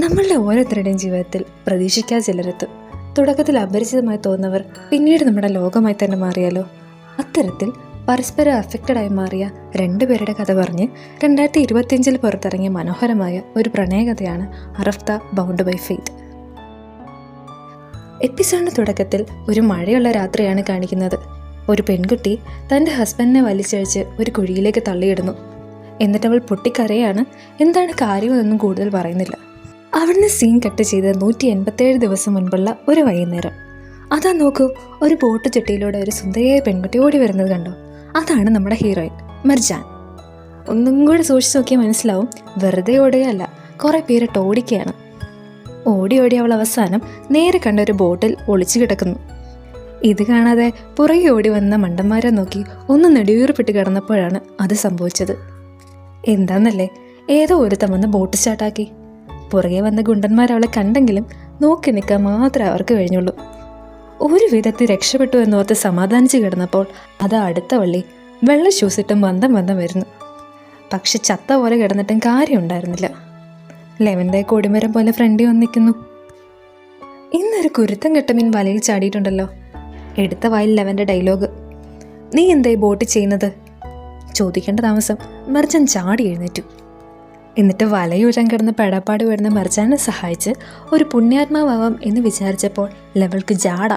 നമ്മളുടെ ഓരോരുത്തരുടെയും ജീവിതത്തിൽ പ്രതീക്ഷിക്കാതെ ചിലരെത്തും. തുടക്കത്തിൽ അപരിചിതമായി തോന്നുന്നവർ പിന്നീട് നമ്മുടെ ലോകമായി തന്നെ മാറിയാലോ. അത്തരത്തിൽ പരസ്പരം അഫക്റ്റഡായി മാറിയ രണ്ടുപേരുടെ കഥ പറഞ്ഞ് 2025 പുറത്തിറങ്ങിയ മനോഹരമായ ഒരു പ്രണയകഥയാണ് അറഫ്ത ബൗണ്ട് ബൈ ഫെയ്ത്ത്. എപ്പിസോഡിൻ്റെ തുടക്കത്തിൽ ഒരു മഴയുള്ള രാത്രിയാണ് കാണിക്കുന്നത്. ഒരു പെൺകുട്ടി തൻ്റെ ഹസ്ബൻഡിനെ വലിച്ചഴിച്ച് ഒരു കുഴിയിലേക്ക് തള്ളിയിടുന്നു. എന്നിട്ട് അവൾ പൊട്ടിക്കരയാണ്. എന്താണ് കാര്യമെന്നൊന്നും കൂടുതൽ പറയുന്നില്ല. അവിടുന്ന് സീൻ കട്ട് ചെയ്ത് 187 ദിവസം മുൻപുള്ള ഒരു വൈകുന്നേരം. അതാ നോക്കൂ, ഒരു ബോട്ട് ചുട്ടിയിലൂടെ ഒരു സുന്ദരിയായ പെൺകുട്ടി ഓടി വരുന്നത് കണ്ടോ? അതാണ് നമ്മുടെ ഹീറോയിൻ മർജാൻ. ഒന്നും കൂടെ സൂക്ഷിച്ച് നോക്കിയാൽ മനസ്സിലാവും, വെറുതെ ഓടുകയല്ല, കുറേ പേരിട്ട് ഓടിക്കുകയാണ്. ഓടി അവൾ അവസാനം നേരെ കണ്ട ഒരു ബോട്ടിൽ ഒളിച്ചു കിടക്കുന്നു. ഇത് കാണാതെ പുറകെ ഓടി വന്ന മണ്ടന്മാരെ നോക്കി ഒന്ന് നെടുവീർപ്പിട്ട് കിടന്നപ്പോഴാണ് അത് സംഭവിച്ചത്. എന്താന്നല്ലേ, ഏതോ ഒരുത്തം വന്ന് ബോട്ട് സ്റ്റാർട്ടാക്കി. പുറകെ വന്ന ഗുണ്ടന്മാർ അവളെ കണ്ടെങ്കിലും നോക്കി നിൽക്കാൻ മാത്രമേ അവർക്ക് കഴിഞ്ഞുള്ളൂ. ഒരു വിധത്തിൽ രക്ഷപ്പെട്ടു എന്നോർത്ത് സമാധാനിച്ച് കിടന്നപ്പോൾ അത് അടുത്ത വള്ളി വെള്ള ഷൂസിട്ടും വന്തം വരുന്നു. പക്ഷെ ചത്ത പോലെ കിടന്നിട്ടും കാര്യം ഉണ്ടായിരുന്നില്ല. ലെവൻ്റെ കൊടിമരം പോലെ ഫ്രണ്ടിൽ വന്ന് നിൽക്കുന്നു. ഇന്നൊരു കുരുത്തം കെട്ട മീൻ വലയിൽ ചാടിയിട്ടുണ്ടല്ലോ. എടുത്ത വായിൽ ലെവൻ്റെ ഡയലോഗ്. നീ എന്തായി ബോട്ട് ചെയ്യുന്നത്? ചോദിക്കേണ്ട താമസം മർജാൻ ചാടി എഴുന്നേറ്റു. എന്നിട്ട് വലയൂരാൻ കിടന്ന് പെടപ്പാട് വരുന്ന മർജാനെ സഹായിച്ച് ഒരു പുണ്യാത്മാവാം എന്ന് വിചാരിച്ചപ്പോൾ ലെവൾക്ക് ജാട.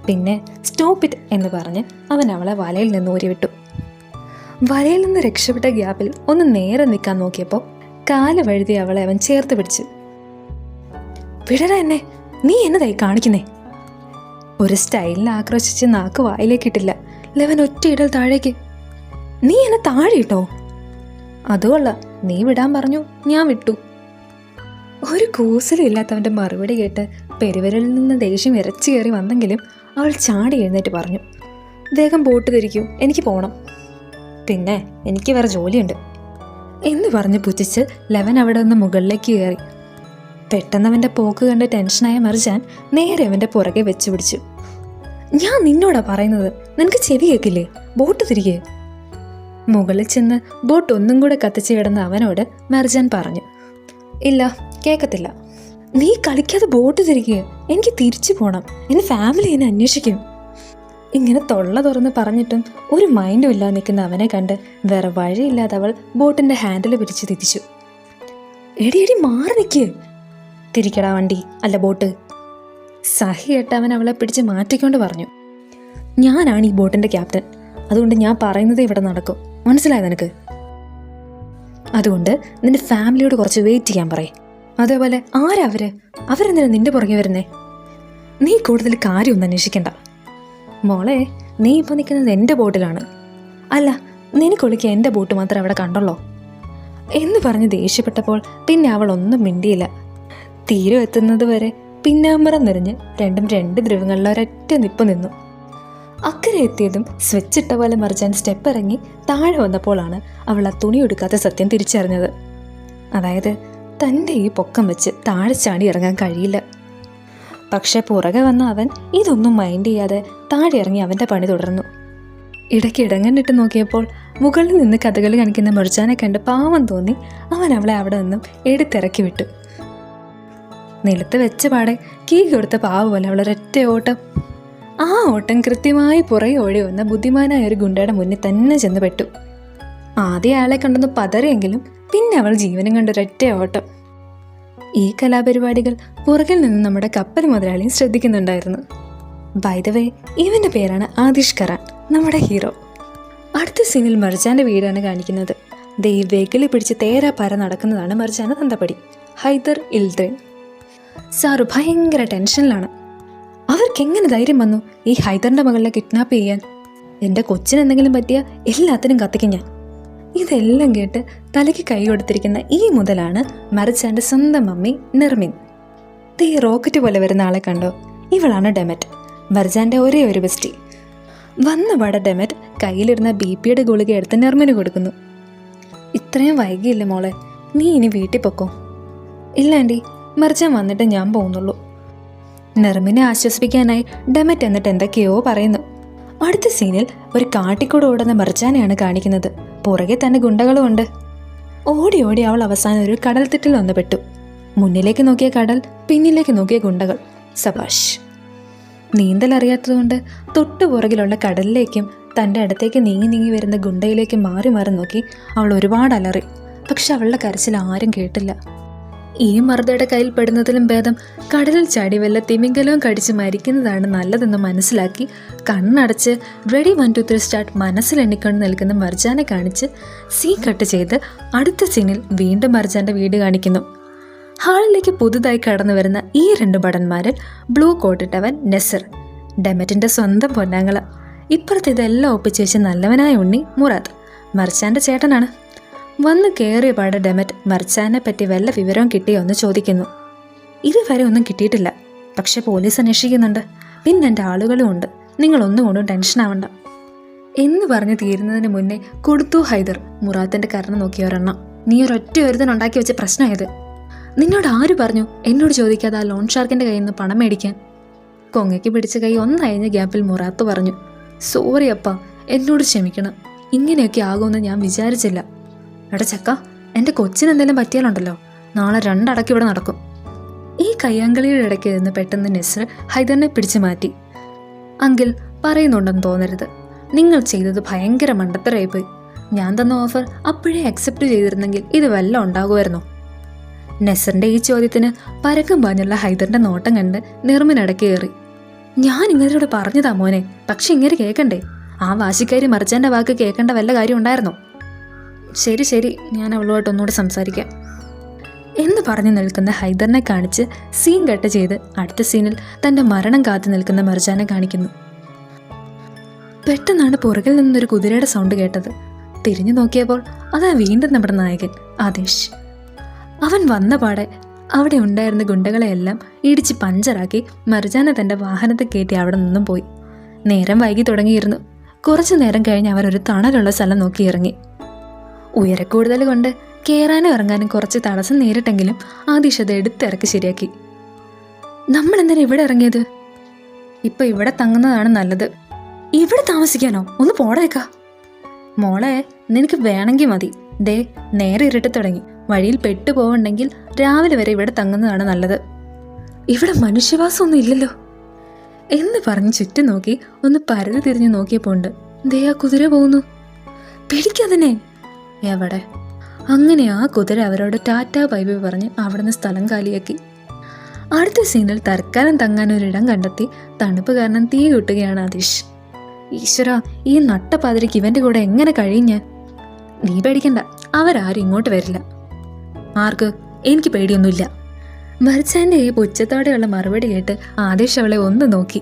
പിന്നെ സ്റ്റോപ്പ് ഇറ്റ് എന്ന് പറഞ്ഞ് അവൻ അവളെ വലയിൽ നിന്ന് ഊരിവിട്ടു. വലയിൽ നിന്ന് രക്ഷപ്പെട്ട ഗ്യാപ്പിൽ ഒന്ന് നേരെ നിൽക്കാൻ നോക്കിയപ്പോൾ കാല് വഴുതി അവളെ അവൻ ചേർത്ത് പിടിച്ചു. വിടരാ എന്നെ, നീ എന്നതായി കാണിക്കുന്നേ? ഒരു സ്റ്റൈലിൽ ആക്രോശിച്ച് നാക്ക് വായിലേക്കിട്ടില്ല. ലെവൻ ഒറ്റയിടൽ താഴേക്ക്. നീ എന്നെ താഴെ ഇട്ടോ? അതുകൊള്ള, നീ വിടാൻ പറഞ്ഞു, ഞാൻ വിട്ടു. ഒരു കൂസലില്ലാത്തവൻ്റെ മറുപടി കേട്ട് പെരുവിരലിൽ നിന്ന് ദേഷ്യം ഇരച്ചു കയറി വന്നെങ്കിലും അവൾ ചാടി എഴുന്നേറ്റ് പറഞ്ഞു, വേഗം ബോട്ട് തിരിക്കൂ, എനിക്ക് പോകണം. പിന്നെ എനിക്ക് വേറെ ജോലിയുണ്ട് എന്ന് പറഞ്ഞ് പുച്ഛിച്ച് ലെവൻ അവിടെ നിന്ന് മുകളിലേക്ക് കയറി. പെട്ടെന്ന് അവൻ്റെ പോക്ക് കണ്ട് ടെൻഷനായ മർജാൻ നേരെ അവൻ്റെ പുറകെ വെച്ചു പിടിച്ചു. ഞാൻ നിന്നോടാ പറയുന്നത്, നിനക്ക് ചെവി കേൾക്കില്ലേ? ബോട്ട് തിരികെ. മുകളിൽ ചെന്ന് ബോട്ട് ഒന്നും കൂടെ കത്തിച്ച് കിടന്ന അവനോട് മർജാൻ പറഞ്ഞു, ഇല്ല, കേൾക്കത്തില്ല. നീ കളിക്കാതെ ബോട്ട് തിരികെ, എനിക്ക് തിരിച്ചു പോകണം, എൻ്റെ ഫാമിലി എന്നെ അന്വേഷിക്കും. ഇങ്ങനെ തൊള്ള തുറന്ന് പറഞ്ഞിട്ടും ഒരു മൈൻഡും ഇല്ലാതെ നിൽക്കുന്ന അവനെ കണ്ട് വേറെ വഴിയില്ലാതെ അവൾ ബോട്ടിൻ്റെ ഹാൻഡിൽ പിടിച്ച് തിരിച്ചു. എടി മാറി നിൽക്ക്. തിരിക്കടാ വണ്ടി, അല്ല ബോട്ട്. സഹി കേട്ട് അവൻ അവളെ പിടിച്ച് മാറ്റിക്കൊണ്ട് പറഞ്ഞു, ഞാനാണ് ഈ ബോട്ടിൻ്റെ ക്യാപ്റ്റൻ, അതുകൊണ്ട് ഞാൻ പറയുന്നത് ഇവിടെ നടക്കും, മനസ്സിലായോ നിനക്ക്? അതുകൊണ്ട് നിന്റെ ഫാമിലിയോട് കുറച്ച് വെയിറ്റ് ചെയ്യാൻ പറയും. അതേപോലെ ആരാ അവരെന്തിനാ നിന്റെ പുറകെ വരുന്നേ? നീ കൂടുതൽ കാര്യമൊന്നും അന്വേഷിക്കണ്ട മോളെ. നീ ഇപ്പോൾ നിൽക്കുന്നത് എൻ്റെ ബോട്ടിലാണ്. അല്ല, നിനക്കൊളിക്ക് എൻ്റെ ബോട്ട് മാത്രം അവിടെ കണ്ടുള്ളോ എന്ന് പറഞ്ഞ് ദേഷ്യപ്പെട്ടപ്പോൾ പിന്നെ അവൾ ഒന്നും മിണ്ടിയില്ല. തീരെ എത്തുന്നത് വരെ പിന്നാമ്പറം നിറഞ്ഞ് രണ്ടും രണ്ട് ധ്രുവങ്ങളിൽ ഒരൊറ്റ നിപ്പ് നിന്നു. അക്കരെ എത്തിയതും സ്വിച്ച് ഇട്ട പോലെ മറിച്ചാൻ സ്റ്റെപ്പ് ഇറങ്ങി താഴെ വന്നപ്പോഴാണ് അവൾ ആ തുണി എടുക്കാത്ത സത്യം തിരിച്ചറിഞ്ഞത്. അതായത് തൻ്റെ ഈ പൊക്കം വെച്ച് താഴെ ചാടി ഇറങ്ങാൻ കഴിയില്ല. പക്ഷെ പുറകെ വന്ന അവൻ ഇതൊന്നും മൈൻഡ് ചെയ്യാതെ താഴെ ഇറങ്ങി അവൻ്റെ പണി തുടർന്നു. ഇടയ്ക്ക് ഇടങ്ങണ്ടിട്ട് നോക്കിയപ്പോൾ മുകളിൽ നിന്ന് കഥകളി കാണിക്കുന്ന മർജാനെ കണ്ട് പാവം തോന്നി അവൻ അവളെ അവിടെ നിന്നും എടുത്തിറക്കി വിട്ടു. നിലത്ത് വെച്ച പാടെ കീ കൊടുത്ത പാവ പോലെ അവളൊരൊറ്റ ഓട്ടം. ആ ഓട്ടം കൃത്യമായി പുറകെ ഓടി വന്ന ബുദ്ധിമാനായ ഒരു ഗുണ്ടയുടെ മുന്നിൽ തന്നെ ചെന്ന് പെട്ടു. ആദ്യം അയാളെ കണ്ടൊന്ന് പതറിയെങ്കിലും പിന്നെ അവൾ ജീവനും കണ്ടൊരൊറ്റ ഓട്ടം. ഈ കലാപരിപാടികൾ പുറകിൽ നിന്ന് നമ്മുടെ കപ്പൽ മുതലാളിയും ശ്രദ്ധിക്കുന്നുണ്ടായിരുന്നു. ബൈ ദ വേ, ഇവൻ്റെ പേരാണ് ആദിഷ് ഖറാൻ, നമ്മുടെ ഹീറോ. അടുത്ത സീനിൽ മർജാൻ്റെ വീടാണ് കാണിക്കുന്നത്. ഈ വെകിളി പിടിച്ച് തേരാ പാര നടക്കുന്നതാണ് മർജാൻ്റെ തന്തപ്പടി ഹൈദർ ഇൽദ്രീൻ. സാറു ഭയങ്കര ടെൻഷനിലാണ്. അവർക്കെങ്ങനെ ധൈര്യം വന്നു ഈ ഹൈദറിൻ്റെ മകളെ കിഡ്നാപ്പ് ചെയ്യാൻ? എൻ്റെ കൊച്ചിനെന്തെങ്കിലും പറ്റിയാൽ എല്ലാത്തിനും കത്തിക്കും ഞാൻ. ഇതെല്ലാം കേട്ട് തലയ്ക്ക് കൈ കൊടുത്തിരിക്കുന്ന ഈ മുതലാണ് മർജാൻ്റെ സ്വന്തം മമ്മി നിർമിൻ. ഈ റോക്കറ്റ് പോലെ വരുന്ന ആളെ കണ്ടോ? ഇവളാണ് ഡെമറ്റ്, മർജാൻ്റെ ഒരേ ഒരു ബെസ്റ്റി. വന്നപാടെ ഡെമറ്റ് കയ്യിലിരുന്ന BP ഗുളിക എടുത്ത് നിർമിന് കൊടുക്കുന്നു. ഇത്രയും വൈകിയില്ല മോളെ, നീ ഇനി വീട്ടിൽ പൊക്കോ. ഇല്ല ആൻറ്റി, മർജാൻ വന്നിട്ട് ഞാൻ പോകുന്നുള്ളൂ. നിർമിനെ ആശ്വസിപ്പിക്കാനായി ഡെമറ്റ് എന്നിട്ട് എന്തൊക്കെയോ പറയുന്നു. അടുത്ത സീനിൽ ഒരു കാട്ടിക്കൂടെ ഓടുന്ന മർജാനെയാണ് കാണിക്കുന്നത്. പുറകെ തന്നെ ഗുണ്ടകളും ഉണ്ട്. ഓടി അവൾ അവസാനം ഒരു കടൽത്തിട്ടിൽ വന്ന് പെട്ടു. മുന്നിലേക്ക് നോക്കിയ കടൽ, പിന്നിലേക്ക് നോക്കിയ ഗുണ്ടകൾ. സബാഷ്. നീന്തൽ അറിയാത്തതുകൊണ്ട് തൊട്ടു പുറകിലുള്ള കടലിലേക്കും തൻ്റെ അടുത്തേക്ക് നീങ്ങി നീങ്ങി വരുന്ന ഗുണ്ടയിലേക്ക് മാറി മാറി നോക്കി അവൾ ഒരുപാട് അലറി. പക്ഷെ അവളുടെ കരച്ചിൽ ആരും കേട്ടില്ല. ഈ മർദ്ദയുടെ കയ്യിൽ പെടുന്നതിലും ഭേദം കടലിൽ ചാടി വല്ല തിമിംഗലവും കടിച്ച് മരിക്കുന്നതാണ് നല്ലതെന്ന് മനസ്സിലാക്കി കണ്ണടച്ച് റെഡി 1 2 3 സ്റ്റാർട്ട് മനസ്സിലെണ്ണിക്കൊണ്ട് നിൽക്കുന്ന മർജാനെ കാണിച്ച് സീൻ കട്ട് ചെയ്ത് അടുത്ത സീനിൽ വീണ്ടും മർജാൻ്റെ വീട് കാണിക്കുന്നു. ഹാളിലേക്ക് പുതുതായി കടന്നു വരുന്ന ഈ 2 ഭടന്മാരിൽ ബ്ലൂ കോട്ടിട്ടവൻ നെസർ, ഡെമറ്റിൻ്റെ സ്വന്തം പൊന്നാങ്ങള. ഇപ്പുറത്ത് ഇതെല്ലാം ഒപ്പിച്ച് വെച്ച് നല്ലവനായ ഉണ്ണി മുറാദ്, മർച്ചാൻ്റെ ചേട്ടനാണ്. വന്ന് കയറിയ പാടെ ഡെമറ്റ് മർച്ചാനെ പറ്റി വല്ല വിവരവും കിട്ടിയോ എന്ന് ചോദിക്കുന്നു. ഇതുവരെ ഒന്നും കിട്ടിയിട്ടില്ല, പക്ഷെ പോലീസ് അന്വേഷിക്കുന്നുണ്ട്. പിന്നെ എൻ്റെ ആളുകളും ഉണ്ട്, നിങ്ങളൊന്നും കൊണ്ടും ടെൻഷൻ ആവണ്ട എന്ന് പറഞ്ഞ് തീരുന്നതിന് മുന്നേ കൊടുത്തു ഹൈദർ മുറാദിൻ്റെ കരണം നോക്കിയ ഒരെണ്ണം. നീ ഒരൊറ്റ ഒരുത്തനുണ്ടാക്കി വെച്ച പ്രശ്നമായത്. നിന്നോട് ആര് പറഞ്ഞു എന്നോട് ചോദിക്കാതെ ആ ലോൺ ഷാർക്കിൻ്റെ കയ്യിൽ നിന്ന് പണം മേടിക്കാൻ? കൊങ്ങയ്ക്ക് പിടിച്ച കൈ ഒന്നയഞ്ഞ ഗ്യാപ്പിൽ മുറാത്ത് പറഞ്ഞു, സോറി അപ്പ, എന്നോട് ക്ഷമിക്കണം. ഇങ്ങനെയൊക്കെ ആകുമെന്ന് ഞാൻ വിചാരിച്ചില്ല. എടാ ചക്ക, എൻ്റെ കൊച്ചിനെന്തെങ്കിലും പറ്റിയാലുണ്ടല്ലോ, നാളെ 2 അടക്കം ഇവിടെ നടക്കും. ഈ കയ്യാങ്കളിയുടെ ഇടയ്ക്ക് നിന്ന് പെട്ടെന്ന് നെസ്ർ ഹൈദറിനെ പിടിച്ചു മാറ്റി. അങ്കിൾ, പറയുന്നുണ്ടെന്ന് തോന്നരുത്. നിങ്ങൾ ചെയ്തത് ഭയങ്കര മണ്ടത്തരമായിപ്പോയി. ഞാൻ തന്ന ഓഫർ അപ്പോഴേ അക്സെപ്റ്റ് ചെയ്തിരുന്നെങ്കിൽ ഇത് വല്ല ഉണ്ടാകുമായിരുന്നോ? നെസറിൻ്റെ ഈ ചോദ്യത്തിന് പരക്കം പാഞ്ഞുള്ള ഹൈദറിൻ്റെ നോട്ടം കണ്ട് നിർമ്മിനടക്കി കയറി. ഞാൻ ഇങ്ങനോട് പറഞ്ഞതാ മോനെ, പക്ഷെ ഇങ്ങനെ കേൾക്കണ്ടേ? ആ വാശിക്കാരി മറിച്ചാൻ്റെ വാക്ക് കേൾക്കേണ്ട വല്ല കാര്യം ഉണ്ടായിരുന്നോ? ശരി ശരി, ഞാൻ അവളുമായിട്ട് ഒന്നുകൂടെ സംസാരിക്കാം എന്ന് പറഞ്ഞു നിൽക്കുന്ന ഹൈദറിനെ കാണിച്ച് സീൻ കട്ട് ചെയ്ത് അടുത്ത സീനിൽ തൻ്റെ മരണം കാത്തു നിൽക്കുന്ന മർജാനെ കാണിക്കുന്നു. പെട്ടെന്നാണ് പുറകിൽ നിന്നൊരു കുതിരയുടെ സൗണ്ട് കേട്ടത്. തിരിഞ്ഞു നോക്കിയപ്പോൾ അതാ വീണ്ടും നമ്മുടെ നായകൻ ആദേശ്. അവൻ വന്ന പാടെ അവിടെ ഉണ്ടായിരുന്ന ഗുണ്ടകളെയെല്ലാം ഇടിച്ച് പഞ്ചറാക്കി മർജാനെ തൻ്റെ വാഹനത്തിൽ കയറ്റി അവിടെ നിന്നും പോയി. നേരം വൈകി തുടങ്ങിയിരുന്നു. കുറച്ചു നേരം കഴിഞ്ഞ് അവർ ഒരു തണലുള്ള സ്ഥലം നോക്കി ഇറങ്ങി. ഉയരക്കൂടുതൽ കൊണ്ട് കയറാനും ഇറങ്ങാനും കുറച്ച് തടസ്സം നേരിട്ടെങ്കിലും ആദിഷ് അത് എടുത്തിറക്കി ശരിയാക്കി. നമ്മളെന്തിനാ ഇവിടെ ഇറങ്ങിയത്? ഇപ്പം ഇവിടെ തങ്ങുന്നതാണ് നല്ലത്. ഇവിടെ താമസിക്കാനോ? ഒന്ന് പോടേക്കാ. മോളെ, നിനക്ക് വേണമെങ്കിൽ മതി. ദേ, നേരെ ഇരുട്ടി തുടങ്ങി. വഴിയിൽ പെട്ടുപോവുണ്ടെങ്കിൽ രാവിലെ വരെ ഇവിടെ തങ്ങുന്നതാണ് നല്ലത്. ഇവിടെ മനുഷ്യവാസമൊന്നും ഇല്ലല്ലോ എന്ന് പറഞ്ഞ് ചുറ്റും നോക്കി ഒന്ന് പരതി തിരിഞ്ഞ് നോക്കിയപ്പോൾ ഉണ്ട് ദേ ആ കുതിര പോകുന്നു. പിടിക്കാതിനെ. എവിടെ? അങ്ങനെ ആ കുതിര അവരോട് ടാറ്റാ ബൈബൈ പറഞ്ഞ് അവിടുന്ന് സ്ഥലം കാലിയാക്കി. അടുത്ത സീനിൽ തൽക്കാലം തങ്ങാനൊരിടം കണ്ടെത്തി തണുപ്പ് കാരണം തീ കൂട്ടുകയാണ് ആദിഷ്. ഈശ്വര, ഈ നട്ടപ്പാതിരിക്ക് ഇവൻ്റെ കൂടെ എങ്ങനെ കഴിയും ഞാൻ? നീ പേടിക്കണ്ട, അവരാരും ഇങ്ങോട്ട് വരില്ല. ആർക്ക്? എനിക്ക് പേടിയൊന്നുമില്ല. മർച്ചാൻ്റെ ഈ പുച്ഛത്തോടെയുള്ള മറുപടി കേട്ട് ആദേശ് അവളെ ഒന്ന് നോക്കി.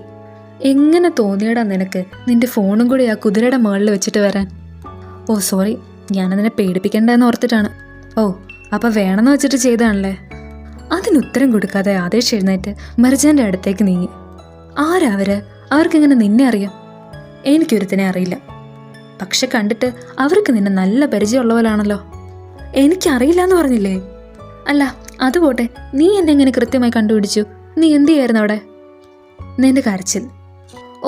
എങ്ങനെ തോന്നിയടാ നിനക്ക് നിന്റെ ഫോണും കൂടി ആ കുതിരയുടെ മുകളിൽ വെച്ചിട്ട് വരാൻ? ഓ സോറി, ഞാനതിനെ പേടിപ്പിക്കണ്ടെന്ന് ഓർത്തിട്ടാണ്. ഓ, അപ്പം വേണമെന്ന് വെച്ചിട്ട് ചെയ്താണല്ലേ? അതിനുത്തരം കൊടുക്കാതെ ആദേശ് എഴുന്നേറ്റ് മർച്ചാൻ്റെ അടുത്തേക്ക് നീങ്ങി. ആരവര്? അവർക്കെങ്ങനെ നിന്നെ അറിയാം? എനിക്കൊരുത്തിനെ അറിയില്ല, പക്ഷെ കണ്ടിട്ട് അവർക്ക് നിന്നെ നല്ല പരിചയമുള്ളവരാണല്ലോ. എനിക്കറിയില്ല എന്ന് പറഞ്ഞില്ലേ? അല്ല അത് പോട്ടെ, നീ എന്നെ എങ്ങനെ കൃത്യമായി കണ്ടുപിടിച്ചു? നീ എന്ത് ചെയ്യായിരുന്നു അവിടെ? നിന്റെ കരച്ചിൽ.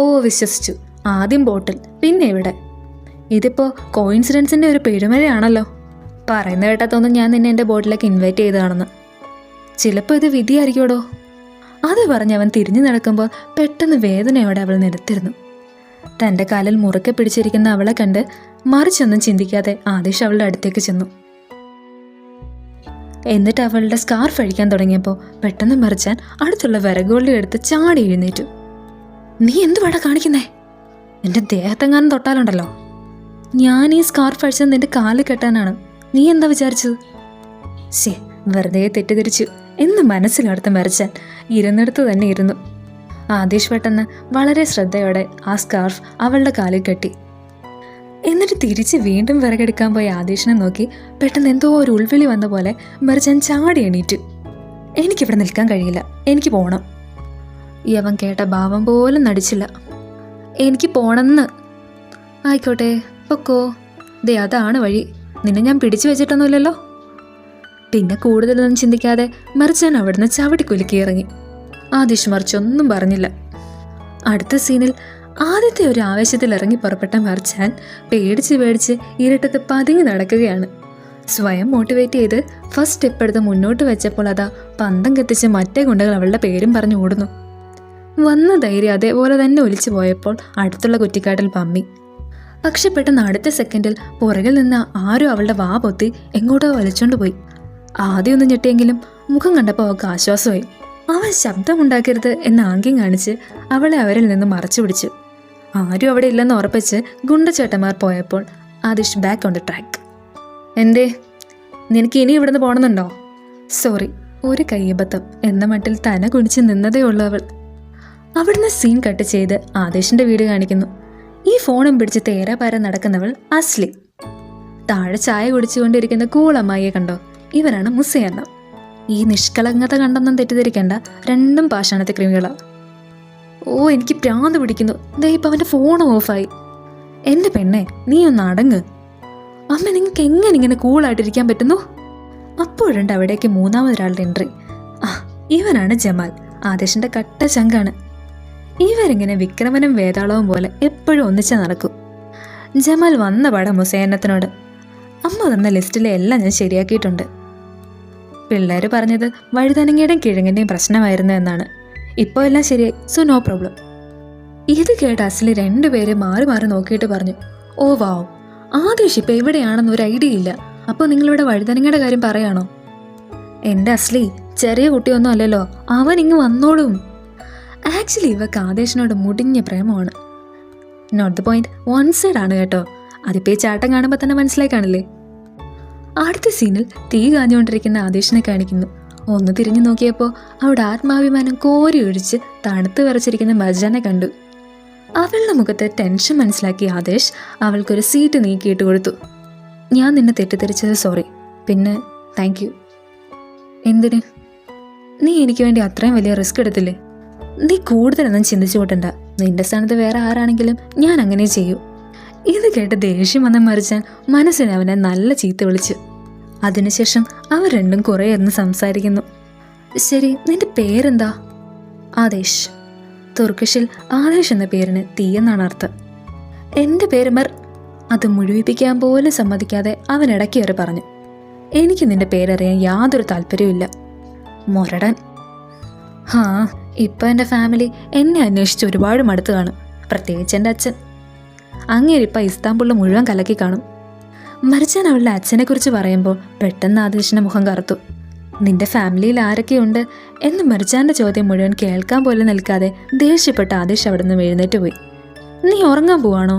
ഓ, വിശ്വസിച്ചു. ആദ്യം ബോട്ടിൽ, പിന്നെ ഇവിടെ. ഇതിപ്പോൾ കോയിൻസിഡൻസിൻ്റെ ഒരു പെരുമഴയാണല്ലോ. പറയുന്ന കേട്ടാത്തൊന്നും ഞാൻ നിന്നെ എൻ്റെ ബോട്ടിലേക്ക് ഇൻവൈറ്റ് ചെയ്തതാണെന്ന്. ചിലപ്പോൾ ഇത് വിധിയായിരിക്കുമോ? അത് പറഞ്ഞ് അവൻ തിരിഞ്ഞു നടക്കുമ്പോൾ പെട്ടെന്ന് വേദനയോടെ അവൾ നിലത്തിരുന്നു. തൻ്റെ കാലിൽ മുറുക്കെ പിടിച്ചിരിക്കുന്ന അവളെ കണ്ട് മറിച്ചൊന്നും ചിന്തിക്കാതെ ആദിഷ് അവളുടെ അടുത്തേക്ക് ചെന്നു. എന്നിട്ട് അവളുടെ സ്കാർഫ് അഴിക്കാൻ തുടങ്ങിയപ്പോൾ പെട്ടെന്ന് മറിച്ചാൻ അടുത്തുള്ള വിറകുകൊള്ളി എടുത്ത് ചാടി എഴുന്നേറ്റു. നീ എന്തുവാടാ കാണിക്കുന്നേ? എൻ്റെ ദേഹത്തെങ്ങാനും തൊട്ടാലുണ്ടല്ലോ. ഞാൻ ഈ സ്കാർഫ് അഴിച്ചത് നിന്റെ കാല് കെട്ടാനാണ്. നീ എന്താ വിചാരിച്ചത്? ശേ, വെറുതെ തെറ്റിദ്ധരിച്ചു എന്ന് മനസ്സിലെടുത്ത് മറിച്ചാൻ ഇരുന്നിടത്ത് തന്നെ ഇരുന്നു. ആദേശ് പെട്ടെന്ന് വളരെ ശ്രദ്ധയോടെ ആ സ്കാർഫ് അവളുടെ കാലിൽ കെട്ടി. എന്നിട്ട് തിരിച്ച് വീണ്ടും വിറകെടുക്കാൻ പോയ ആദേശിനെ നോക്കി പെട്ടെന്ന് എന്തോ ഒരു ഉൾവിളി വന്ന പോലെ മറിച്ചാൻ ചാടി എണീറ്റു. എനിക്കിവിടെ നിൽക്കാൻ കഴിയില്ല, എനിക്ക് പോകണം. യവൻ കേട്ട ഭാവം പോലും നടിച്ചില്ല. എനിക്ക് പോണമെന്ന്. ആയിക്കോട്ടെ, പൊക്കോ. ദേ അതാണ് വഴി. നിന്നെ ഞാൻ പിടിച്ചു വെച്ചിട്ടൊന്നുമില്ലല്ലോ. പിന്നെ കൂടുതലൊന്നും ചിന്തിക്കാതെ മറിച്ചാൻ അവിടുന്ന് ചവിട്ടി കുലുക്കി ഇറങ്ങി. ആദിഷ് മറിച്ചൊന്നും പറഞ്ഞില്ല. അടുത്ത സീനിൽ ആദ്യത്തെ ഒരു ആവേശത്തിൽ ഇറങ്ങി പുറപ്പെട്ട മറിച്ചാൻ പേടിച്ച് ഇരുട്ടത്ത് പതുങ്ങി നടക്കുകയാണ്. സ്വയം മോട്ടിവേറ്റ് ചെയ്ത് ഫസ്റ്റ് സ്റ്റെപ്പ് എടുത്ത് മുന്നോട്ട് വെച്ചപ്പോൾ അതാ പന്തം കത്തിച്ച് മറ്റേ ഗുണ്ടകൾ അവളുടെ പേരും പറഞ്ഞു ഓടുന്നു. വന്ന ധൈര്യം അതേപോലെ തന്നെ ഒലിച്ചു പോയപ്പോൾ അടുത്തുള്ള കുറ്റിക്കാട്ടിൽ പമ്മി. പക്ഷെ പെട്ടെന്ന് അടുത്ത സെക്കൻഡിൽ പുറകിൽ നിന്ന് ആരും അവളുടെ വാ പൊത്തി എങ്ങോട്ടോ വലിച്ചോണ്ട് പോയി. ആദ്യമൊന്നും ഞെട്ടിയെങ്കിലും മുഖം കണ്ടപ്പോൾ അവൾക്ക് ആശ്വാസമായി. അവൻ ശബ്ദമുണ്ടാക്കരുത് എന്ന ആംഗ്യം കാണിച്ച് അവളെ അവരിൽ നിന്ന് മറച്ചു പിടിച്ചു. ആരും അവിടെ ഇല്ലെന്ന് ഉറപ്പിച്ച് ഗുണ്ടച്ചേട്ടന്മാർ പോയപ്പോൾ Adish back on the track. എന്തേ, നിനക്ക് ഇനി ഇവിടുന്ന് പോകണമെന്നുണ്ടോ? സോറി, ഒരു കയ്യബദ്ധം എന്ന മട്ടിൽ തന കുനിച്ച് നിന്നതേ ഉള്ളൂ അവൾ. അവിടുന്ന് സീൻ കട്ട് ചെയ്ത് ആദേശിന്റെ വീട് കാണിക്കുന്നു. ഈ ഫോണും പിടിച്ച് തേരാപാര നടക്കുന്നവൾ അസ്ലി. താഴെ ചായ കുടിച്ചുകൊണ്ടിരിക്കുന്ന കൂളമ്മായിയെ കണ്ടോ? ഇവരാണ് മുസയണ്ണ. ഈ നിഷ്കളങ്കത കണ്ടെന്നും തെറ്റിദ്ധരിക്കേണ്ട, രണ്ടും പാഷാണത്തെ ക്രിമികളാ. ഓ, എനിക്ക് പ്രാന്ത് പിടിക്കുന്നു. ദേ ഇപ്പം അവൻ്റെ ഫോൺ ഓഫായി. എൻ്റെ പെണ്ണെ, നീ ഒന്ന് അടങ്ങ്. അമ്മ, നിങ്ങൾക്ക് എങ്ങനെ ഇങ്ങനെ കൂളായിട്ടിരിക്കാൻ പറ്റുന്നു? അപ്പോഴുണ്ട് അവിടേക്ക് മൂന്നാമതൊരാളുടെ എൻട്രി. ആ, ഇവനാണ് ജമാൽ, ആദേശിൻ്റെ കട്ട ചങ്കാണ്. ഇവരിങ്ങനെ വിക്രമനും വേതാളവും പോലെ എപ്പോഴും ഒന്നിച്ച് നടക്കും. ജമാൽ വന്ന പാടം മുസേനത്തിനോട്, അമ്മ തന്ന ലിസ്റ്റിലെ എല്ലാം ഞാൻ ശരിയാക്കിയിട്ടുണ്ട്. പിള്ളേർ പറഞ്ഞത് വഴുതനങ്ങയുടെയും കിഴങ്ങിൻ്റെയും പ്രശ്നമായിരുന്നു എന്നാണ്. ഇപ്പോൾ എല്ലാം ശരിയായി, സോ നോ പ്രോബ്ലം. ഇത് കേട്ട് അസ്ലി രണ്ടുപേരെ മാറി മാറി നോക്കിയിട്ട് പറഞ്ഞു, ഓ വാവ്, ആദേശ് ഇപ്പം എവിടെയാണെന്ന് ഒരു ഐഡിയ ഇല്ല. അപ്പോൾ നിങ്ങളിവിടെ വഴുതനങ്ങയുടെ കാര്യം പറയാണോ? എൻ്റെ അസ്ലി ചെറിയ കുട്ടിയൊന്നും അല്ലല്ലോ, അവൻ ഇങ്ങ് വന്നോളും. ആക്ച്വലി ഇവക്ക് ആദേശിനോട് മുടിഞ്ഞ പ്രേമമാണ്. Not the point, one side ആണ് കേട്ടോ. അതിപ്പോൾ ഈ ചാട്ടം കാണുമ്പോൾ തന്നെ മനസ്സിലായി കാണില്ലേ? അടുത്ത സീനിൽ തീ കാഞ്ഞുകൊണ്ടിരിക്കുന്ന ആദേശിനെ കാണിക്കുന്നു. ഒന്ന് തിരിഞ്ഞു നോക്കിയപ്പോൾ അവിടെ ആത്മാഭിമാനം കോരി ഒഴിച്ച് തണുത്ത് വിറച്ചിരിക്കുന്ന മർജാനെ കണ്ടു. അവളുടെ മുഖത്തെ ടെൻഷൻ മനസ്സിലാക്കി ആദേശ് അവൾക്കൊരു സീറ്റ് നീക്കിയിട്ട് കൊടുത്തു. ഞാൻ നിന്നെ തെറ്റിദ്ധരിച്ചത് സോറി, പിന്നെ താങ്ക് യു. എന്തിന്? നീ എനിക്ക് വേണ്ടി അത്രയും വലിയ റിസ്ക് എടുത്തില്ലേ? നീ കൂടുതലൊന്നും ചിന്തിച്ചു കൂട്ടണ്ട. നിന്റെ സ്ഥാനത്ത് വേറെ ആരാണെങ്കിലും ഞാൻ അങ്ങനെ ചെയ്യൂ. ഇത് കേട്ട് ദേഷ്യം വന്ന മറിച്ചാൻ മനസ്സിന് അവനെ നല്ല ചീത്ത വിളിച്ചു. അതിനുശേഷം അവർ രണ്ടും കുറേ ഇരുന്ന് സംസാരിക്കുന്നു. ശരി, നിന്റെ പേരെന്താ? ആദേശ്. തുർക്കിഷിൽ ആദേശ് എന്ന പേരിന് തീ എന്നാണ് അർത്ഥം. എൻ്റെ പേര് മർ. അത് മുഴുവിപ്പിക്കാൻ പോലും സമ്മതിക്കാതെ അവൻ ഇടയ്ക്കേറി പറഞ്ഞു, എനിക്ക് നിന്റെ പേരറിയാൻ യാതൊരു താല്പര്യമില്ല. മൊരടൻ. ഹാ, ഇപ്പം എൻ്റെ ഫാമിലി എന്നെ അന്വേഷിച്ച് ഒരുപാട് മടുത്ത് കാണും, പ്രത്യേകിച്ച് എൻ്റെ അച്ഛൻ. അങ്ങേരിപ്പം ഇസ്താംബുളിൽ മുഴുവൻ കലക്കി കാണും. മറിച്ചാൻ അവളുടെ അച്ഛനെക്കുറിച്ച് പറയുമ്പോൾ പെട്ടെന്ന് ആദേശിൻ്റെ മുഖം കറുത്തു. നിന്റെ ഫാമിലിയിൽ ആരൊക്കെയുണ്ട് എന്ന് മറിച്ചാൻ്റെ ചോദ്യം മുഴുവൻ കേൾക്കാൻ പോലും നിൽക്കാതെ ദേഷ്യപ്പെട്ട ആദേശ് അവിടെ നിന്ന് എഴുന്നേറ്റ് പോയി. നീ ഉറങ്ങാൻ പോവാണോ?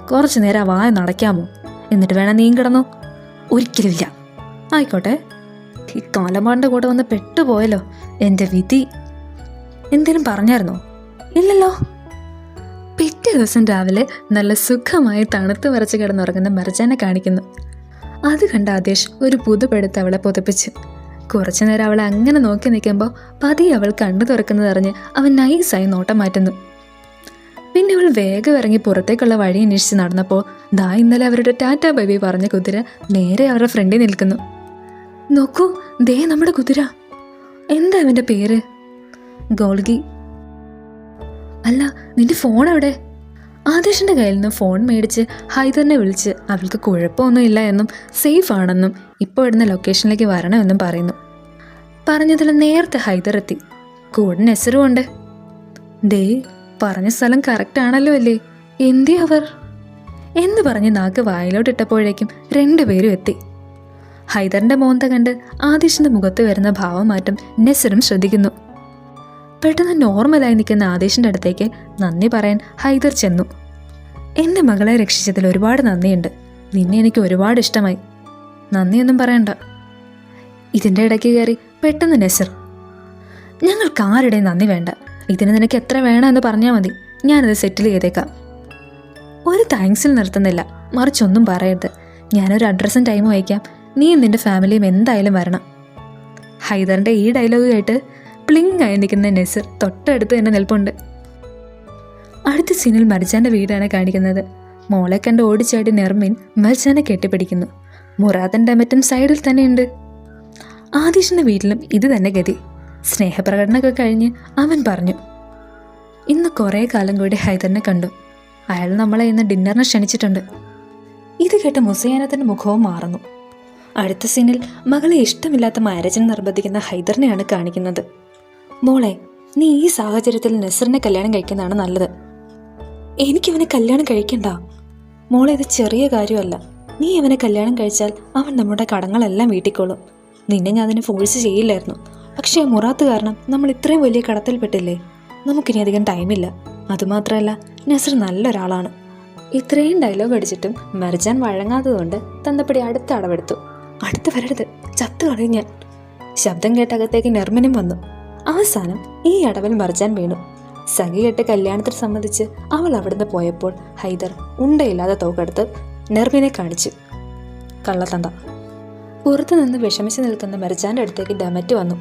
കുറച്ചു നേരം ആ വായ നടക്കാമോ? എന്നിട്ട് വേണം നീ കിടന്നോ? ഒരിക്കലുമില്ല. ആയിക്കോട്ടെ. ഈ കാലമാറിൻ്റെ കൂടെ വന്ന് പെട്ടുപോയല്ലോ, എൻ്റെ വിധി. എന്തേലും പറഞ്ഞായിരുന്നോ? ഇല്ലല്ലോ. പിറ്റേ ദിവസം രാവിലെ നല്ല സുഖമായി തണുത്ത് വിറച്ച് കിടന്നുറങ്ങുന്ന മർജാനെ കാണിക്കുന്നു. അത് കണ്ട ആദേശ് ഒരു പുതുപെടുത്ത് അവളെ പുതപ്പിച്ചു. കുറച്ചു നേരം അവളെ അങ്ങനെ നോക്കി നിൽക്കുമ്പോൾ പതിയെ അവൾ കണ്ണു തുറക്കുന്നതറിഞ്ഞ് അവൻ നൈസായി നോട്ടം മാറ്റുന്നു. പിന്നെ അവൾ വേഗം ഇറങ്ങി പുറത്തേക്കുള്ള വഴി അന്വേഷിച്ച് നടന്നപ്പോൾ ദാ ഇന്നലെ അവരുടെ ടാറ്റാ ബേബി പറഞ്ഞ കുതിര നേരെ അവരുടെ ഫ്രണ്ടിൽ നിൽക്കുന്നു. നോക്കൂ, ദേ നമ്മുടെ കുതിര. എന്താ അവൻ്റെ പേര്? ഗോൾഗി. അല്ല, നിന്റെ ഫോൺ എവിടെ? ആദേശിൻ്റെ കയ്യിൽ നിന്ന് ഫോൺ മേടിച്ച് ഹൈദറിനെ വിളിച്ച് അവൾക്ക് കുഴപ്പമൊന്നുമില്ല എന്നും സേഫ് ആണെന്നും ഇപ്പോൾ ഇടുന്ന ലൊക്കേഷനിലേക്ക് വരണമെന്നും പറയുന്നു. പറഞ്ഞതിൽ നേരത്തെ ഹൈദർ എത്തി. കൂടെ നെസറും ഉണ്ട്. ദേ, പറഞ്ഞ സ്ഥലം കറക്റ്റ് ആണല്ലോ അല്ലേ? എന്തേ അവർ എന്ന് പറഞ്ഞ് നാക്ക് വായിലോട്ടിട്ടപ്പോഴേക്കും രണ്ടുപേരും എത്തി. ഹൈദറിൻ്റെ മോന്ത കണ്ട് ആദേശിൻ്റെ മുഖത്ത് വരുന്ന ഭാവമാറ്റം നെസറും ശ്രദ്ധിക്കുന്നു. പെട്ടെന്ന് നോർമലായി നിൽക്കുന്ന ആദേശിൻ്റെ അടുത്തേക്ക് നന്ദി പറയാൻ ഹൈദർ ചെന്നു. എൻ്റെ മകളെ രക്ഷിച്ചതിൽ ഒരുപാട് നന്ദിയുണ്ട്. നിന്നെ എനിക്ക് ഒരുപാട് ഇഷ്ടമായി. നന്ദിയൊന്നും പറയണ്ട. ഇതിൻ്റെ ഇടയ്ക്ക് കയറി പെട്ടെന്ന് നെസർ, ഞങ്ങൾക്ക് ആരുടെയും നന്ദി വേണ്ട. ഇതിന് നിനക്ക് എത്ര വേണമെന്ന് പറഞ്ഞാൽ മതി, ഞാനത് സെറ്റിൽ ചെയ്തേക്കാം. ഒരു താങ്ക്സിൽ നിർത്തുന്നില്ല, മറിച്ചൊന്നും പറയരുത്. ഞാനൊരു അഡ്രസ്സും ടൈമും അയക്കാം. നീയും നിൻ്റെ ഫാമിലിയും എന്തായാലും വരണം. ഹൈദറിൻ്റെ ഈ ഡയലോഗ് കേട്ട് പ്ലിങ് ആയി നിൽക്കുന്ന നെസർ തൊട്ടടുത്ത് തന്നെ നിൽപ്പുണ്ട്. അടുത്ത സീനിൽ മർജാൻ്റെ വീടാണ് കാണിക്കുന്നത്. മോളെ കണ്ട് ഓടിച്ചാടി നെർമിൻ മർജാനെ കെട്ടിപ്പിടിക്കുന്നു. മുറാദൻ്റെ മറ്റും സൈഡിൽ തന്നെയുണ്ട്. ആദിഷിൻ്റെ വീട്ടിലും ഇത് തന്നെ ഗതി. സ്നേഹപ്രകടനമൊക്കെ കഴിഞ്ഞ് അവൻ പറഞ്ഞു, ഇന്ന് കുറേ കാലം കൂടി ഹൈദറിനെ കണ്ടു. അയാൾ നമ്മളെ ഇന്ന് ഡിന്നറിന് ക്ഷണിച്ചിട്ടുണ്ട്. ഇത് കേട്ട് മുസൈനത്തിൻ്റെ മുഖവും മാറുന്നു. അടുത്ത സീനിൽ മകളെ ഇഷ്ടമില്ലാത്ത മാരേജിന് നിർബന്ധിക്കുന്ന ഹൈദറിനെയാണ് കാണിക്കുന്നത്. മോളെ, നീ ഈ സാഹചര്യത്തിൽ നസറിനെ കല്യാണം കഴിക്കുന്നതാണ് നല്ലത്. എനിക്കവനെ കല്യാണം കഴിക്കണ്ട മോളെ, ഇത് ചെറിയ കാര്യമല്ല. നീ അവനെ കല്യാണം കഴിച്ചാൽ അവൻ നമ്മുടെ കടങ്ങളെല്ലാം വീട്ടിക്കോളും. നിന്നെ ഞാൻ അതിനെ ഫോഴ്സ് ചെയ്യില്ലായിരുന്നു. പക്ഷേ ആ മുറാത്ത് കാരണം നമ്മൾ ഇത്രയും വലിയ കടത്തിൽപ്പെട്ടില്ലേ. നമുക്കിനി അധികം ടൈമില്ല. അതുമാത്രമല്ല, നസർ നല്ലൊരാളാണ്. ഇത്രയും ഡയലോഗ് അടിച്ചിട്ടും മെർജാൻ വഴങ്ങാത്തതുകൊണ്ട് തന്തപ്പടി അടുത്ത അടവെടുത്തു. അടുത്ത് വരരുത്, ചത്തു കളയും ഞാൻ. ശബ്ദം കേട്ടകത്തേക്ക് നെർമിനും വന്നു. അവസാനം ഈ അടവിൽ മെർജാൻ വീണു. സഖി കെട്ട് കല്യാണത്തിൽ സംബന്ധിച്ച് അവൾ അവിടുന്ന് പോയപ്പോൾ ഹൈദർ ഉണ്ടയില്ലാതെ തോക്കെടുത്ത് നെർമിനെ കാണിച്ചു. കള്ളത്തണ്ട. പുറത്തുനിന്ന് വിഷമിച്ച് നിൽക്കുന്ന മെർജാൻ്റെ അടുത്തേക്ക് ഡെമറ്റ് വന്നു.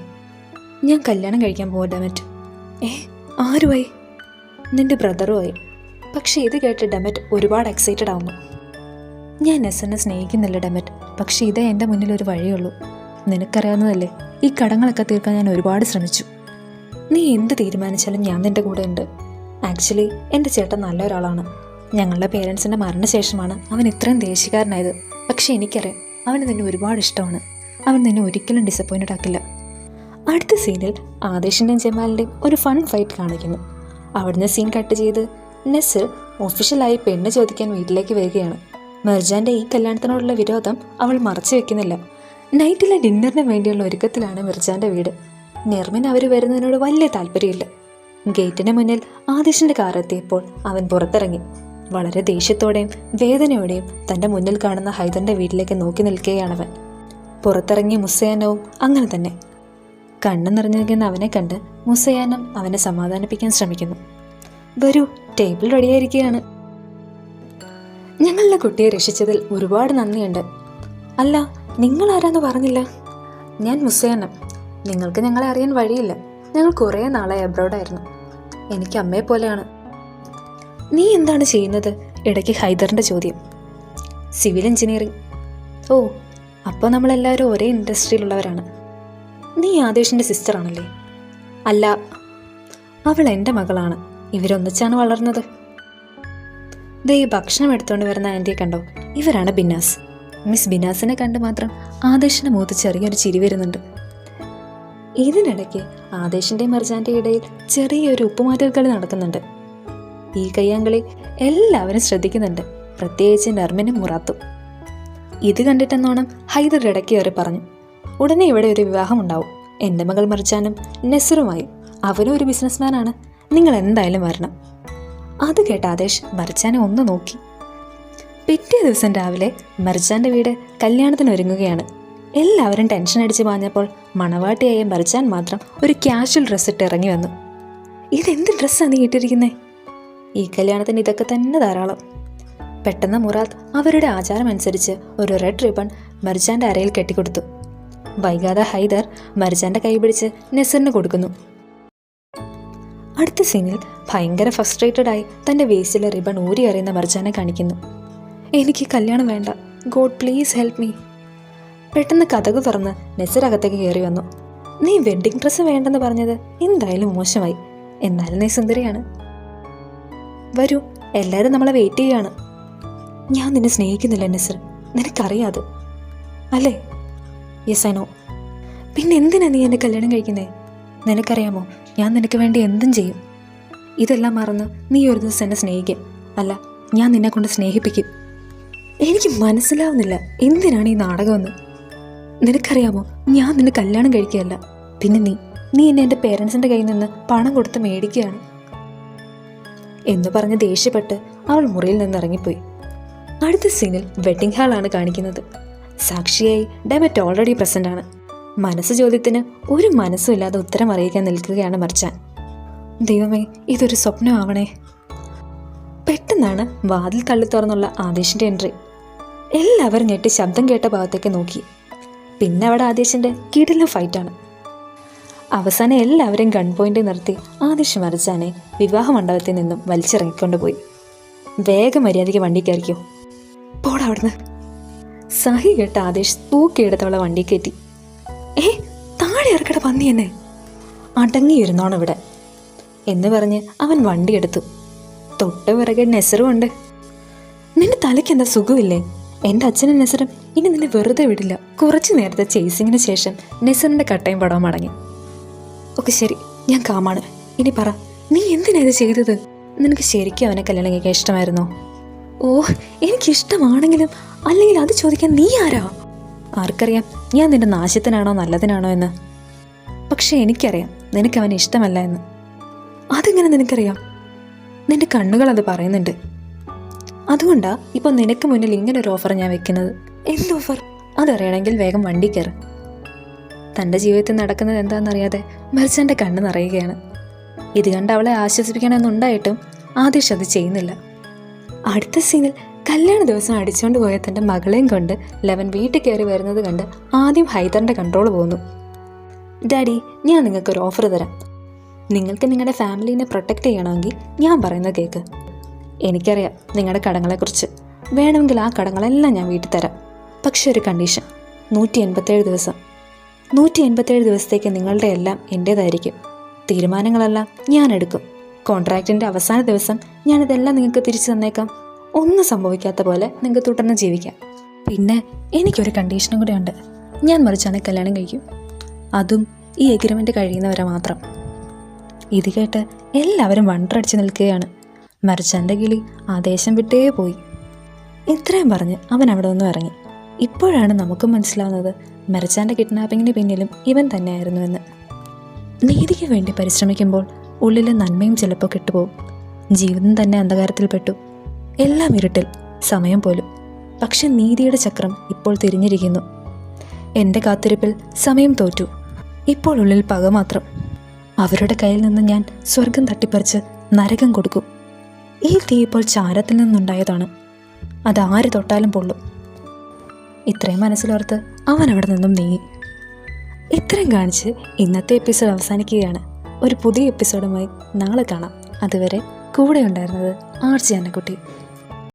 ഞാൻ കല്യാണം കഴിക്കാൻ പോവാ ഡെമറ്റ്. ആരുമായി? നിന്റെ ബ്രദറുമായി. പക്ഷെ ഇത് കേട്ട് ഡെമറ്റ് ഒരുപാട് എക്സൈറ്റഡ് ആവുന്നു. ഞാൻ നസറിനെ സ്നേഹിക്കുന്നില്ല ഡെമറ്റ്. പക്ഷെ ഇതേ എൻ്റെ മുന്നിൽ ഒരു വഴിയുള്ളൂ. നിനക്കറിയാവുന്നതല്ലേ, ഈ കടങ്ങളൊക്കെ തീർക്കാൻ ഞാൻ ഒരുപാട് ശ്രമിച്ചു. നീ എന്ത് തീരുമാനിച്ചാലും ഞാൻ നിൻ്റെ കൂടെ ഉണ്ട്. ആക്ച്വലി എൻ്റെ ചേട്ടൻ നല്ലൊരാളാണ്. ഞങ്ങളുടെ പേരൻസിൻ്റെ മരണശേഷമാണ് അവൻ ഇത്രയും ദേഷ്യക്കാരനായത്. പക്ഷെ എനിക്കറിയാം, അവന് നിന്നെ ഒരുപാട് ഇഷ്ടമാണ്. അവൻ നിന്നെ ഒരിക്കലും ഡിസപ്പോയിൻറ്റഡ് ആക്കില്ല. അടുത്ത സീനിൽ ആദേശിൻ്റെയും ജമാലിൻ്റെയും ഒരു ഫൺ ഫൈറ്റ് കാണിക്കുന്നു. അവിടുന്ന് സീൻ കട്ട് ചെയ്ത് നസർ ഒഫീഷ്യലായി പെണ്ണ് ചോദിക്കാൻ വീട്ടിലേക്ക് വരികയാണ്. മെർജാൻ്റെ ഈ കല്യാണത്തിനോടുള്ള വിരോധം അവൾ മറച്ചു വെക്കുന്നില്ല. നൈറ്റിലെ ഡിന്നറിന് വേണ്ടിയുള്ള ഒരുക്കത്തിലാണ് മിർജാൻ്റെ വീട്. നെർമിൻ അവർ വരുന്നതിനോട് വലിയ താല്പര്യമില്ല. ഗേറ്റിന് മുന്നിൽ ആദേശിൻ്റെ കാർ എത്തിയപ്പോൾ അവൻ പുറത്തിറങ്ങി. വളരെ ദേഷ്യത്തോടെയും വേദനയോടെയും തൻ്റെ മുന്നിൽ കാണുന്ന ഹൈദറിൻ്റെ വീട്ടിലേക്ക് നോക്കി നിൽക്കുകയാണവൻ. പുറത്തിറങ്ങിയ മുസയാനവും അങ്ങനെ തന്നെ. കണ്ണു നിറഞ്ഞിരിക്കുന്ന അവനെ കണ്ട് മുസയാനം അവനെ സമാധാനിപ്പിക്കാൻ ശ്രമിക്കുന്നു. വരൂ, ടേബിൾ റെഡിയായിരിക്കുകയാണ്. ഞങ്ങളുടെ കുട്ടിയെ രക്ഷിച്ചതിൽ ഒരുപാട് നന്ദിയുണ്ട്. അല്ല, നിങ്ങൾ ആരാന്ന് പറഞ്ഞില്ല? ഞാൻ മുസയാനം. നിങ്ങൾക്ക് ഞങ്ങളെ അറിയാൻ വഴിയില്ല. ഞങ്ങൾ കുറേ നാളായി അബ്രോഡായിരുന്നു. എനിക്ക് അമ്മയെ പോലെയാണ്. നീ എന്താണ് ചെയ്യുന്നത്? ഇടയ്ക്ക് ഹൈദറിൻ്റെ ചോദ്യം. Civil engineering. ഓ, അപ്പോൾ നമ്മളെല്ലാവരും ഒരേ ഇൻഡസ്ട്രിയിലുള്ളവരാണ്. നീ ആദേശിൻ്റെ സിസ്റ്ററാണല്ലേ? അല്ല, അവൾ എൻ്റെ മകളാണ്. ഇവരൊന്നിച്ചാണ് വളർന്നത്. ദേ ഈ ഭക്ഷണം എടുത്തുകൊണ്ട് വരുന്ന ആൻറ്റിയെ കണ്ടോ? ഇവരാണ് ബിനാസ്. മിസ് ബിനാസിനെ കണ്ട് മാത്രം ആദേശിൻ്റെ മുഖത്ത് ചെറിയൊരു ചിരി വരുന്നുണ്ട്. ഇതിനിടയ്ക്ക് ആദേശിൻ്റെയും മെർജാൻ്റെയും ഇടയിൽ ചെറിയൊരു ഉപ്പുമാറ്റൽ കളി നടക്കുന്നുണ്ട്. ഈ കയ്യാങ്കളി എല്ലാവരും ശ്രദ്ധിക്കുന്നുണ്ട്, പ്രത്യേകിച്ച് നെർമിനും മുറാത്തും. ഇത് കണ്ടിട്ടെന്നോണം ഹൈദർ ഇടയ്ക്ക് കയറി പറഞ്ഞു, ഉടനെ ഇവിടെ ഒരു വിവാഹം ഉണ്ടാവും. എൻ്റെ മകൾ മെർജാനും നസറുമായി. അവനും ഒരു ബിസിനസ്മാനാണ്. നിങ്ങൾ എന്തായാലും വരണം. അത് കേട്ട ആദേശ് മെർജാനെ ഒന്ന് നോക്കി. പിറ്റേ ദിവസം രാവിലെ മെർജാൻ്റെ വീട് കല്യാണത്തിന് ഒരുങ്ങുകയാണ്. എല്ലാവരും ടെൻഷൻ അടിച്ച് പാഞ്ഞപ്പോൾ മണവാട്ടിയായ മെർജാൻ മാത്രം ഒരു കാഷ്വൽ ഡ്രസ്സ് ഇട്ട് ഇറങ്ങി വന്നു. ഇതെന്ത് ഡ്രസ്സാണ് നീ ഇട്ടിരിക്കുന്നത്? ഈ കല്യാണത്തിന് ഇതൊക്കെ തന്നെ ധാരാളം. പെട്ടെന്ന് മുറാത്ത് അവരുടെ ആചാരം അനുസരിച്ച് ഒരു റെഡ് റിബൺ മെർജാൻ്റെ അരയിൽ കെട്ടിക്കൊടുത്തു. വൈകാതെ ഹൈദർ മെർജാൻ്റെ കൈ പിടിച്ച് നസറിന് കൊടുക്കുന്നു. അടുത്ത സീനിൽ ഭയങ്കര ഫ്രസ്ട്രേറ്റഡായി തൻ്റെ വേസ്റ്റിലെ റിബൺ ഊരി എറിയുന്ന മെർജാനെ കാണിക്കുന്നു. എനിക്ക് കല്യാണം വേണ്ട, ഗോഡ് പ്ലീസ് ഹെൽപ്പ് മീ. പെട്ടെന്ന് കതക് തുറന്ന് നസർ അകത്തേക്ക് കയറി വന്നു. നീ വെഡ്ഡിങ് ഡ്രസ്സ് വേണ്ടെന്ന് പറഞ്ഞത് എന്തായാലും മോശമായി. എന്നാലും നീ സുന്ദരിയാണ്. വരൂ, എല്ലാവരും നമ്മളെ വെയിറ്റ് ചെയ്യുകയാണ്. ഞാൻ നിന്നെ സ്നേഹിക്കുന്നില്ല നസർ, നിനക്കറിയാതെ അല്ലേ? Yes I know. പിന്നെ എന്തിനാ നീ എന്നെ കല്യാണം കഴിക്കുന്നേ? നിനക്കറിയാമോ, ഞാൻ നിനക്ക് വേണ്ടി എന്തും ചെയ്യും. ഇതെല്ലാം മറന്ന് നീ ഒരു ദിവസം എന്നെ സ്നേഹിക്കും. അല്ല, ഞാൻ നിന്നെ കൊണ്ട് സ്നേഹിപ്പിക്കും. എനിക്ക് മനസ്സിലാവുന്നില്ല എന്തിനാണ് ഈ നാടകമെന്ന്. നിനക്കറിയാമോ, ഞാൻ നിന്നെ കല്യാണം കഴിക്കുകയല്ല. പിന്നെ നീ എന്നെ എൻ്റെ പേരൻസിൻ്റെ കയ്യിൽ നിന്ന് പണം കൊടുത്ത് മേടിക്കുകയാണ് എന്ന് പറഞ്ഞ് ദേഷ്യപ്പെട്ട് അവൾ മുറിയിൽ നിന്ന് ഇറങ്ങിപ്പോയി. അടുത്ത സീനിൽ വെഡ്ഡിംഗ് ഹാളാണ് കാണിക്കുന്നത്. സാക്ഷിയായി ഡെമറ്റ് ഓൾറെഡി പ്രസൻ്റ് ആണ്. മനസ്സ് ചോദ്യത്തിന് ഒരു മനസ്സുമില്ലാതെ ഉത്തരം അറിയിക്കാൻ നിൽക്കുകയാണ് മെർജാൻ. ദൈവമേ, ഇതൊരു സ്വപ്നമാവണേ. പെട്ടെന്നാണ് വാതിൽ തള്ളി തുറന്നുള്ള ആദേശിൻ്റെ എൻട്രി. എല്ലാവരും ഞെട്ടി ശബ്ദം കേട്ട ഭാഗത്തേക്ക് നോക്കി. പിന്നെ അവിടെ ആദേശിൻ്റെ കിടിലൻ ഫൈറ്റാണ്. അവസാനം എല്ലാവരും ഗൺ പോയിന്റ് നിർത്തി ആദേശ് മെർജാനെ വിവാഹ മണ്ഡപത്തിൽ നിന്നും വലിച്ചിറങ്ങിക്കൊണ്ടുപോയി. വേഗം മര്യാദയ്ക്ക് വണ്ടി കയറിക്കോ, പോടാ അവിടുന്ന്. സഹി കേട്ട ആദേശ് തൂക്കിയെടുത്തവളെ വണ്ടി കയറ്റി. താഴെ ഇറക്കട പന്നി എന്നെ, അടങ്ങിയിരുന്നോണം ഇവിടെ എന്ന് പറഞ്ഞ് അവൻ വണ്ടിയെടുത്തു. തൊട്ട് പിറകെ നെസറും ഉണ്ട്. നിന്റെ തലയ്ക്ക് എന്താ സുഖമില്ലേ? എൻ്റെ അച്ഛനും നെസറും ഇനി നിന്നെ വെറുതെ വിടില്ല. കുറച്ചു നേരത്തെ ചേസിങ്ങിന് ശേഷം നെസറിന്റെ കട്ടയും പടവും മടങ്ങി. ഓക്കെ ശരി, ഞാൻ കാമാണ്. ഇനി പറ, നീ എന്തിനാ ഇത് ചെയ്തത്? നിനക്ക് ശരിക്കും അവനെ കല്യാണം കഴിക്കാൻ ഇഷ്ടമായിരുന്നോ? ഓ, എനിക്കിഷ്ടമാണെങ്കിലും അല്ലെങ്കിൽ അത് ചോദിക്കാൻ നീ ആരാ? ആർക്കറിയാം ഞാൻ നിന്റെ നാശത്തിനാണോ നല്ലതിനാണോ എന്ന്. പക്ഷെ എനിക്കറിയാം നിനക്ക് അവനെ ഇഷ്ടമല്ല എന്ന്. അതെങ്ങനെ നിനക്കറിയാം? നിന്റെ കണ്ണുകൾ അത് പറയുന്നുണ്ട്. അതുകൊണ്ടാ ഇപ്പൊ നിനക്ക് മുന്നിൽ ഇങ്ങനെ ഒരു ഓഫർ ഞാൻ വെക്കുന്നത്. എന്ത് ഓഫർ? അതറിയണമെങ്കിൽ വേഗം വണ്ടി കയറ്. തൻ്റെ ജീവിതത്തിൽ നടക്കുന്നത് എന്താണെന്നറിയാതെ മെർച്ചൻ്റെ കണ്ണ് നിറയുകയാണ്. ഇത് കണ്ട് അവളെ ആശ്വസിപ്പിക്കണമെന്നുണ്ടായിട്ടും ആദിഷ് അത് ചെയ്യുന്നില്ല. അടുത്ത സീനിൽ കല്യാണ ദിവസം അടിച്ചുകൊണ്ട് പോയ തൻ്റെ മകളെയും കൊണ്ട് ലെവൻ വീട്ടിൽ കയറി വരുന്നത് കണ്ട് ആദ്യം ഹൈദറിൻ്റെ കൺട്രോൾ പോകുന്നു. ഡാഡി, ഞാൻ നിങ്ങൾക്കൊരു ഓഫർ തരാം. നിങ്ങൾക്ക് നിങ്ങളുടെ ഫാമിലീനെ പ്രൊട്ടക്റ്റ് ചെയ്യണമെങ്കിൽ ഞാൻ പറയുന്നത് കേൾക്ക്. എനിക്കറിയാം നിങ്ങളുടെ കടങ്ങളെക്കുറിച്ച്. വേണമെങ്കിൽ ആ കടങ്ങളെല്ലാം ഞാൻ വീട്ടിൽ തരാം. പക്ഷെ ഒരു കണ്ടീഷൻ, 187 ദിവസം. 187 ദിവസത്തേക്ക് നിങ്ങളുടെ എല്ലാം എൻ്റേതായിരിക്കും. തീരുമാനങ്ങളെല്ലാം ഞാൻ എടുക്കും. കോൺട്രാക്റ്റിൻ്റെ അവസാന ദിവസം ഞാനിതെല്ലാം നിങ്ങൾക്ക് തിരിച്ചു തന്നേക്കാം. ഒന്നും സംഭവിക്കാത്ത പോലെ നിങ്ങൾക്ക് തുടർന്ന് ജീവിക്കാം. പിന്നെ എനിക്കൊരു കണ്ടീഷനും കൂടെ ഉണ്ട്. ഞാൻ മറിച്ചാണ് കല്യാണം കഴിക്കും. അതും ഈ എഗ്രിമെൻ്റ് കഴിയുന്നവരെ മാത്രം. ഇത് കേട്ട് എല്ലാവരും വണ്ടറടിച്ച് നിൽക്കുകയാണ്. മറിച്ചാൻ്റെ കിളി ആ ദേശം വിട്ടേ പോയി. ഇത്രയും പറഞ്ഞ് അവൻ അവിടെ നിന്നും ഇറങ്ങി. ഇപ്പോഴാണ് നമുക്കും മനസ്സിലാവുന്നത് മെർച്ചാൻ്റെ കിഡ്നാപ്പിങ്ങിന് പിന്നിലും ഇവൻ തന്നെയായിരുന്നുവെന്ന്. നീതിക്ക് വേണ്ടി പരിശ്രമിക്കുമ്പോൾ ഉള്ളിലെ നന്മയും ചിലപ്പോൾ കെട്ടുപോകും. ജീവിതം തന്നെ അന്ധകാരത്തിൽപ്പെട്ടു. എല്ലാം ഇരുട്ടിൽ, സമയം പോലും. പക്ഷെ നീതിയുടെ ചക്രം ഇപ്പോൾ തിരിഞ്ഞിരിക്കുന്നു. എൻ്റെ കാത്തിരിപ്പിൽ സമയം തോറ്റു. ഇപ്പോൾ ഉള്ളിൽ പക മാത്രം. അവരുടെ കയ്യിൽ നിന്ന് ഞാൻ സ്വർഗം തട്ടിപ്പറിച്ച് നരകം കൊടുക്കും. ഈ തീ ഇപ്പോൾ ചാരത്തിൽ നിന്നുണ്ടായതാണ്. അതാര് തൊട്ടാലും പൊള്ളും. ഇത്രയും മനസ്സിലോർത്ത് അവൻ അവിടെ നിന്നും നീങ്ങി. ഇത്രയും കാണിച്ച് ഇന്നത്തെ എപ്പിസോഡ് അവസാനിക്കുകയാണ്. ഒരു പുതിയ എപ്പിസോഡുമായി നാളെ കാണാം. അതുവരെ കൂടെ ഉണ്ടായിരുന്നത് ആർജി അന്നക്കുട്ടി.